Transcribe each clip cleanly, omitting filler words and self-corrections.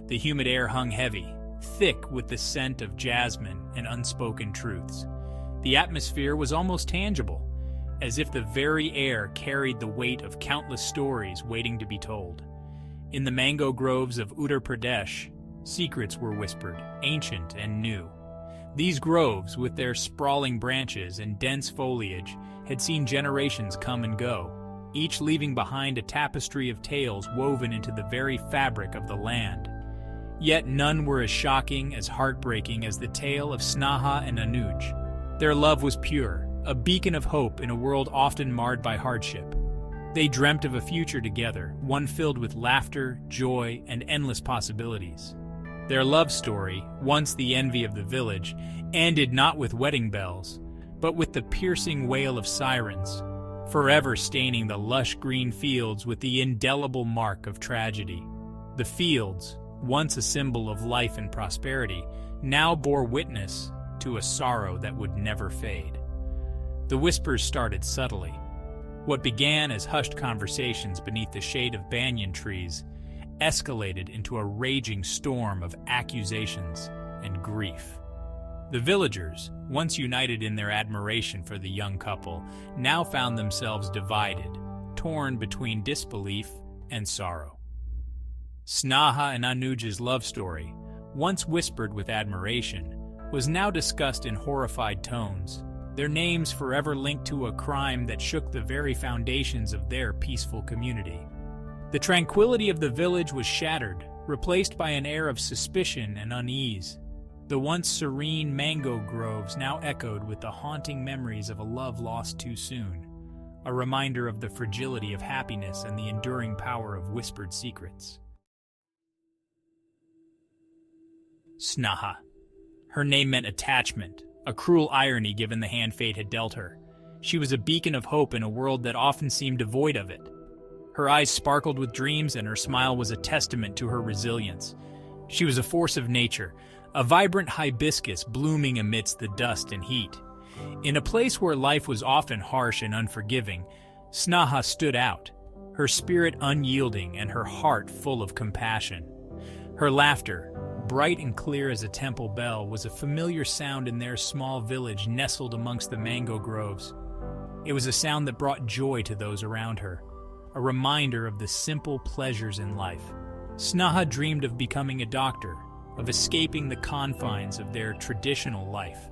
The humid air hung heavy, thick with the scent of jasmine and unspoken truths. The atmosphere was almost tangible, as if the very air carried the weight of countless stories waiting to be told. In the mango groves of Uttar Pradesh, secrets were whispered, ancient and new. These groves, with their sprawling branches and dense foliage, had seen generations come and go, each leaving behind a tapestry of tales woven into the very fabric of the land. Yet none were as shocking, as heartbreaking as the tale of Snaha and Anuj. Their love was pure, a beacon of hope in a world often marred by hardship. They dreamt of a future together, one filled with laughter, joy, and endless possibilities. Their love story, once the envy of the village, ended not with wedding bells, but with the piercing wail of sirens, forever staining the lush green fields with the indelible mark of tragedy. The fields, once a symbol of life and prosperity, now bore witness to a sorrow that would never fade. The whispers started subtly. What began as hushed conversations beneath the shade of banyan trees escalated into a raging storm of accusations and grief. The villagers, once united in their admiration for the young couple, now found themselves divided, torn between disbelief and sorrow. Snaha and Anuj's love story, once whispered with admiration, was now discussed in horrified tones, their names forever linked to a crime that shook the very foundations of their peaceful community. The tranquility of the village was shattered, replaced by an air of suspicion and unease. The once serene mango groves now echoed with the haunting memories of a love lost too soon, a reminder of the fragility of happiness and the enduring power of whispered secrets. Snaha. Her name meant attachment, a cruel irony given the hand fate had dealt her. She was a beacon of hope in a world that often seemed devoid of it. Her eyes sparkled with dreams, and her smile was a testament to her resilience. She was a force of nature, a vibrant hibiscus blooming amidst the dust and heat. In a place where life was often harsh and unforgiving, Snaha stood out, her spirit unyielding and her heart full of compassion. Her laughter, bright and clear as a temple bell, was a familiar sound in their small village nestled amongst the mango groves. It was a sound that brought joy to those around her, a reminder of the simple pleasures in life. Snaha dreamed of becoming a doctor, of escaping the confines of their traditional life.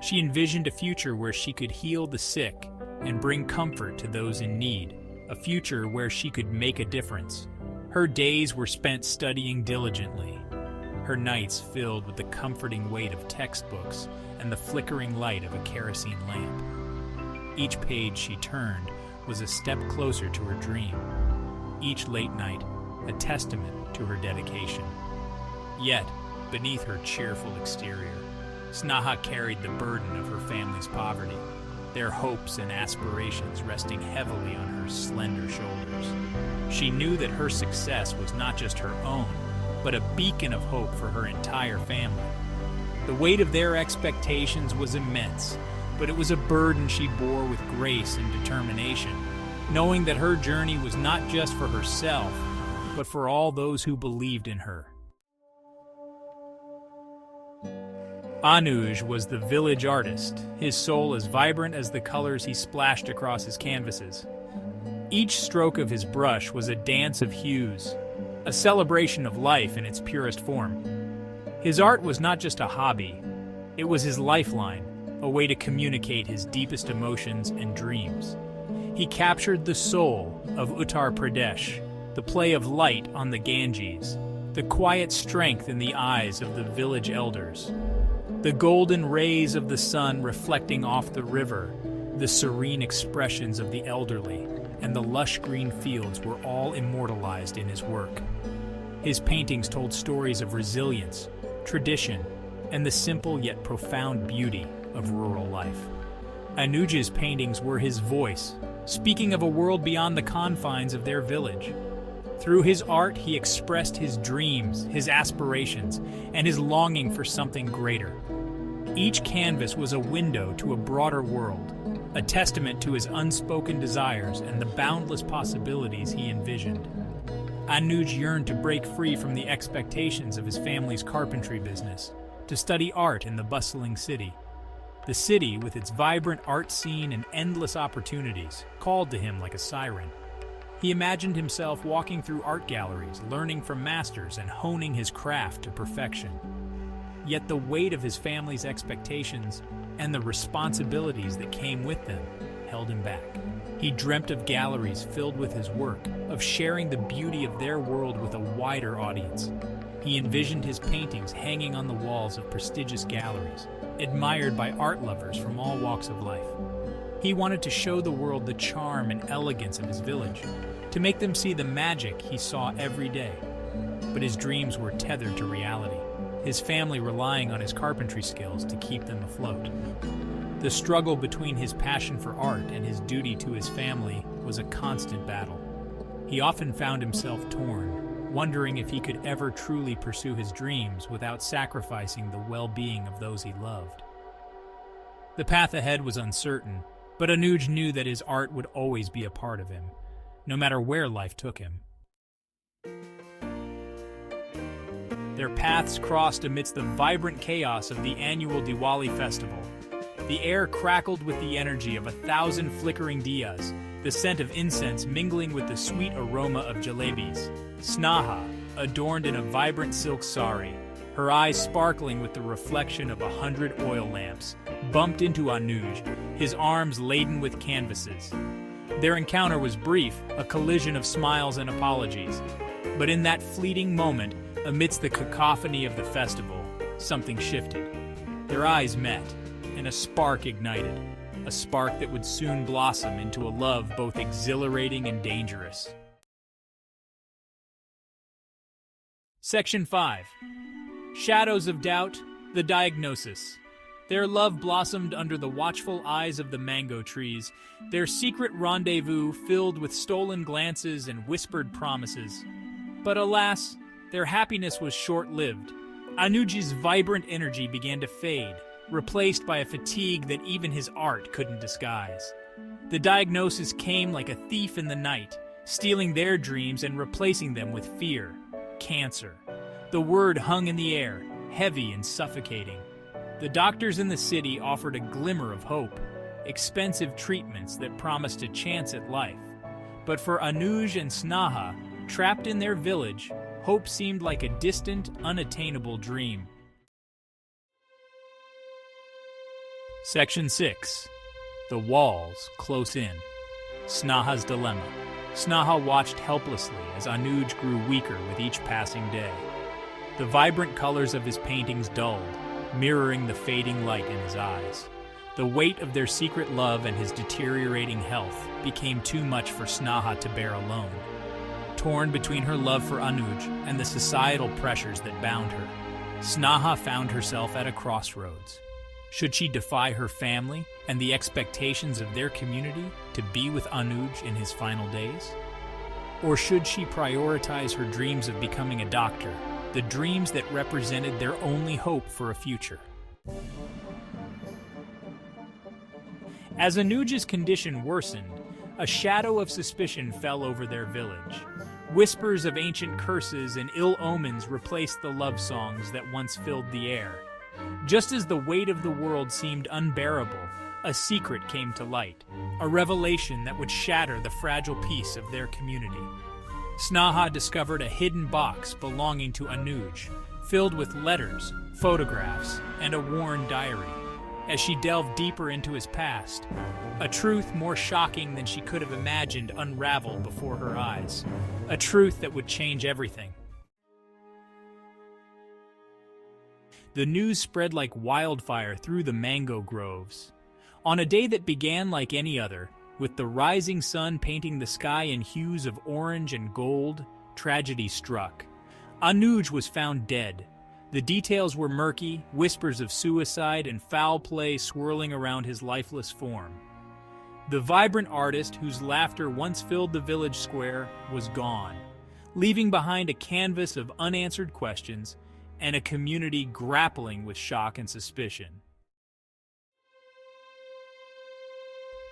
She envisioned a future where she could heal the sick and bring comfort to those in need, a future where she could make a difference. Her days were spent studying diligently, her nights filled with the comforting weight of textbooks and the flickering light of a kerosene lamp. Each page she turned was a step closer to her dream, each late night a testament to her dedication. Yet, beneath her cheerful exterior, Snaha carried the burden of her family's poverty, their hopes and aspirations resting heavily on her slender shoulders. She knew that her success was not just her own, but a beacon of hope for her entire family. The weight of their expectations was immense, but it was a burden she bore with grace and determination, knowing that her journey was not just for herself, but for all those who believed in her. Anuj was the village artist, his soul as vibrant as the colors he splashed across his canvases. Each stroke of his brush was a dance of hues, a celebration of life in its purest form. His art was not just a hobby, it was his lifeline, a way to communicate his deepest emotions and dreams. He captured the soul of Uttar Pradesh, the play of light on the Ganges, the quiet strength in the eyes of the village elders, the golden rays of the sun reflecting off the river, the serene expressions of the elderly, and the lush green fields were all immortalized in his work. His paintings told stories of resilience, tradition, and the simple yet profound beauty of rural life. Anuj's paintings were his voice, speaking of a world beyond the confines of their village. Through his art, he expressed his dreams, his aspirations, and his longing for something greater. Each canvas was a window to a broader world, a testament to his unspoken desires and the boundless possibilities he envisioned. Anuj yearned to break free from the expectations of his family's carpentry business, to study art in the bustling city. The city, with its vibrant art scene and endless opportunities, called to him like a siren. He imagined himself walking through art galleries, learning from masters and honing his craft to perfection. Yet the weight of his family's expectations and the responsibilities that came with them held him back. He dreamt of galleries filled with his work, of sharing the beauty of their world with a wider audience. He envisioned his paintings hanging on the walls of prestigious galleries, admired by art lovers from all walks of life. He wanted to show the world the charm and elegance of his village, to make them see the magic he saw every day. But his dreams were tethered to reality, his family relying on his carpentry skills to keep them afloat. The struggle between his passion for art and his duty to his family was a constant battle. He often found himself torn, wondering if he could ever truly pursue his dreams without sacrificing the well-being of those he loved. The path ahead was uncertain, but Anuj knew that his art would always be a part of him, no matter where life took him. Their paths crossed amidst the vibrant chaos of the annual Diwali festival. The air crackled with the energy of 1,000 flickering diyas, the scent of incense mingling with the sweet aroma of jalebis. Snaha, adorned in a vibrant silk sari, her eyes sparkling with the reflection of 100 oil lamps, bumped into Anuj, his arms laden with canvases. Their encounter was brief, a collision of smiles and apologies. But in that fleeting moment, amidst the cacophony of the festival, something shifted. Their eyes met, and a spark ignited, a spark that would soon blossom into a love both exhilarating and dangerous. Section 5. Shadows of Doubt, the Diagnosis. Their love blossomed under the watchful eyes of the mango trees, their secret rendezvous filled with stolen glances and whispered promises. But alas, their happiness was short-lived. Anuj's vibrant energy began to fade, replaced by a fatigue that even his art couldn't disguise. The diagnosis came like a thief in the night, stealing their dreams and replacing them with fear. Cancer. The word hung in the air, heavy and suffocating. The doctors in the city offered a glimmer of hope, expensive treatments that promised a chance at life. But for Anuj and Snaha, trapped in their village, hope seemed like a distant, unattainable dream. Section 6. The Walls Close In. Snaha's Dilemma. Snaha watched helplessly as Anuj grew weaker with each passing day. The vibrant colors of his paintings dulled, mirroring the fading light in his eyes. The weight of their secret love and his deteriorating health became too much for Snaha to bear alone. Torn between her love for Anuj and the societal pressures that bound her, Snaha found herself at a crossroads. Should she defy her family and the expectations of their community to be with Anuj in his final days? Or should she prioritize her dreams of becoming a doctor, the dreams that represented their only hope for a future? As Anuj's condition worsened, a shadow of suspicion fell over their village. Whispers of ancient curses and ill omens replaced the love songs that once filled the air. Just as the weight of the world seemed unbearable, a secret came to light, a revelation that would shatter the fragile peace of their community. Snaha discovered a hidden box belonging to Anuj, filled with letters, photographs, and a worn diary. As she delved deeper into his past, a truth more shocking than she could have imagined unraveled before her eyes, a truth that would change everything. The news spread like wildfire through the mango groves. On a day that began like any other, with the rising sun painting the sky in hues of orange and gold, tragedy struck. Anuj was found dead. The details were murky, whispers of suicide and foul play swirling around his lifeless form. The vibrant artist whose laughter once filled the village square was gone, leaving behind a canvas of unanswered questions and a community grappling with shock and suspicion.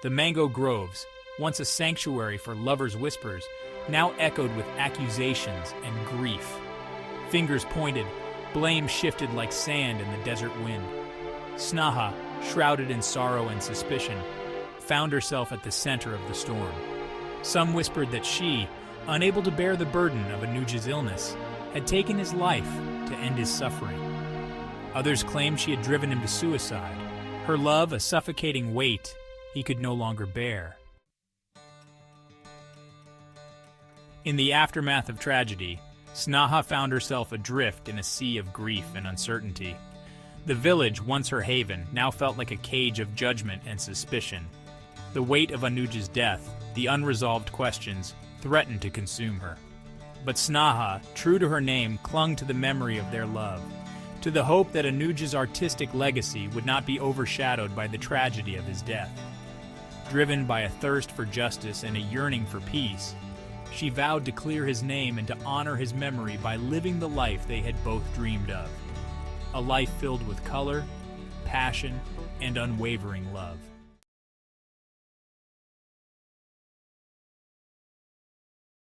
The mango groves, once a sanctuary for lovers' whispers, now echoed with accusations and grief. Fingers pointed, blame shifted like sand in the desert wind. Snaha, shrouded in sorrow and suspicion, found herself at the center of the storm. Some whispered that she, unable to bear the burden of Anuj's illness, had taken his life to end his suffering. Others claimed she had driven him to suicide, her love a suffocating weight he could no longer bear. In the aftermath of tragedy, Snaha found herself adrift in a sea of grief and uncertainty. The village, once her haven, now felt like a cage of judgment and suspicion. The weight of Anuj's death, the unresolved questions, threatened to consume her. But Snaha, true to her name, clung to the memory of their love, to the hope that Anuj's artistic legacy would not be overshadowed by the tragedy of his death. Driven by a thirst for justice and a yearning for peace, she vowed to clear his name and to honor his memory by living the life they had both dreamed of. A life filled with color, passion, and unwavering love.